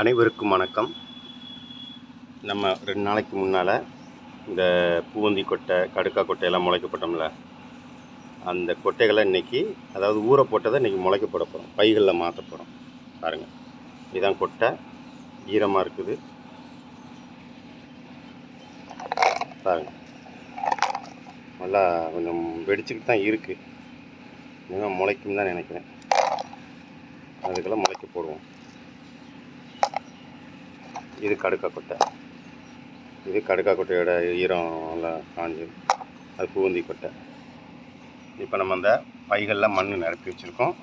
அனைவருக்கும் வணக்கம். நம்ம 2 நாளைக்கு முன்னால் இந்த பூவந்தி கொட்டை, கடுக்கா கொட்டையெல்லாம் முளைக்க போட்டோம்ல, அந்த கொட்டைகளை இன்றைக்கி, அதாவது ஊற போட்டதை இன்றைக்கி முளைக்க போட போகிறோம். பைகளில் மாற்ற போகிறோம். பாருங்கள், இதுதான் கொட்டை, ஈரமாக இருக்குது. பாருங்கள், நல்லா கொஞ்சம் வெடிச்சுக்கிட்டு தான் இருக்குது. இன்னும் முளைக்கும் தான் நினைக்கிறேன். அதுக்கெல்லாம் முளைக்க போடுவோம். இது கடுக்கா கொட்டை. இது கடுக்கா கொட்டையோட ஈரம் நல்லா காஞ்சது. அது பூவந்தி கொட்டை. இப்போ நம்ம அந்த பைகளில் மண் நிரப்பி வச்சுருக்கோம்.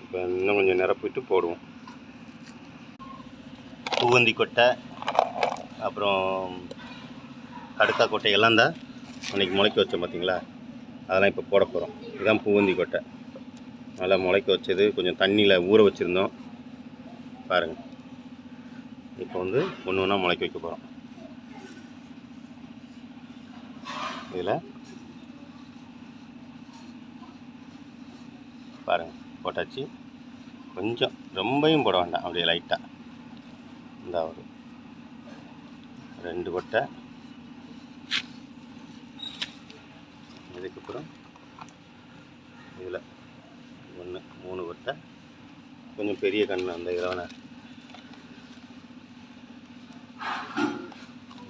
இப்போ இன்னும் கொஞ்சம் நிரப்பிட்டு போடுவோம். பூவந்தி கொட்டை, அப்புறம் கடுக்கா கொட்டை எல்லாம் தான் அன்றைக்கி முளைக்க வச்சோம் பார்த்தீங்களா, அதெல்லாம் இப்போ போட போகிறோம். இதுதான் பூவந்தி கொட்டை. நல்லா முளைக்க வச்சது, கொஞ்சம் தண்ணியில் ஊற வச்சுருந்தோம். பாருங்கள், இப்போ வந்து ஒன்று ஒன்றா முளைக்க வைக்க போகிறோம். இதில் பாருங்கள், போட்டாச்சு. கொஞ்சம் ரொம்பையும் போட வேண்டாம், அப்படியே லைட்டாக. இந்த ஒரு 2 கொட்டை. இதுக்கப்புறம் இதில் 1 3 கொட்டை. கொஞ்சம் பெரிய கன்று அந்த இதில்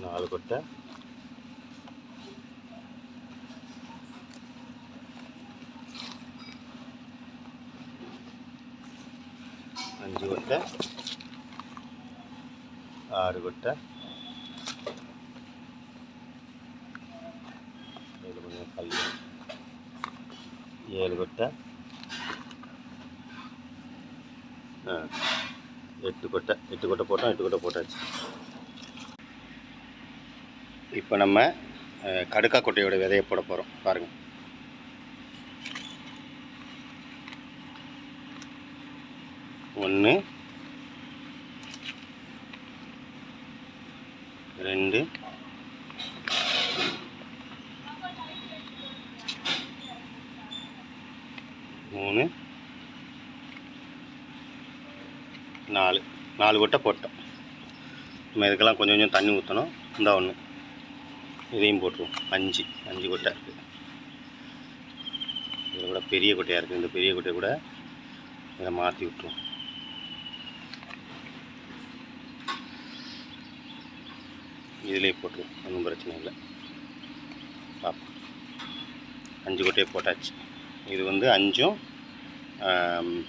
4 கொட்டை. அஞ்சு கொட்டை, 6 கொட்டை. இதில் கொஞ்சம் கல். 7 கொட்டை. 8 கொட்டை. 8 கொட்டை போட்டோம். 8 கொட்டை போட்டாச்சு. இப்போ நம்ம கடுக்கா கொட்டையோட விதையை போட போகிறோம். பாருங்கள், ஒன்று, 2, 3, 4 கொட்டை போட்டோம். நம்ம இதுக்கெல்லாம் கொஞ்சம் கொஞ்சம் தண்ணி ஊற்றணும். இந்த ஒன்று இதையும் போட்டுருவோம். 5 கொட்டை இருக்குது. இதில் கூட பெரிய கொட்டையாக இருக்குது. இந்த பெரிய கொட்டையை கூட இதை மாற்றி விட்டுருவோம். இதிலே போட்டுருவோம், ஒன்றும் பிரச்சனை இல்லை. பார்ப்போம். 5 கொட்டையை போட்டாச்சு. இது வந்து 5ம்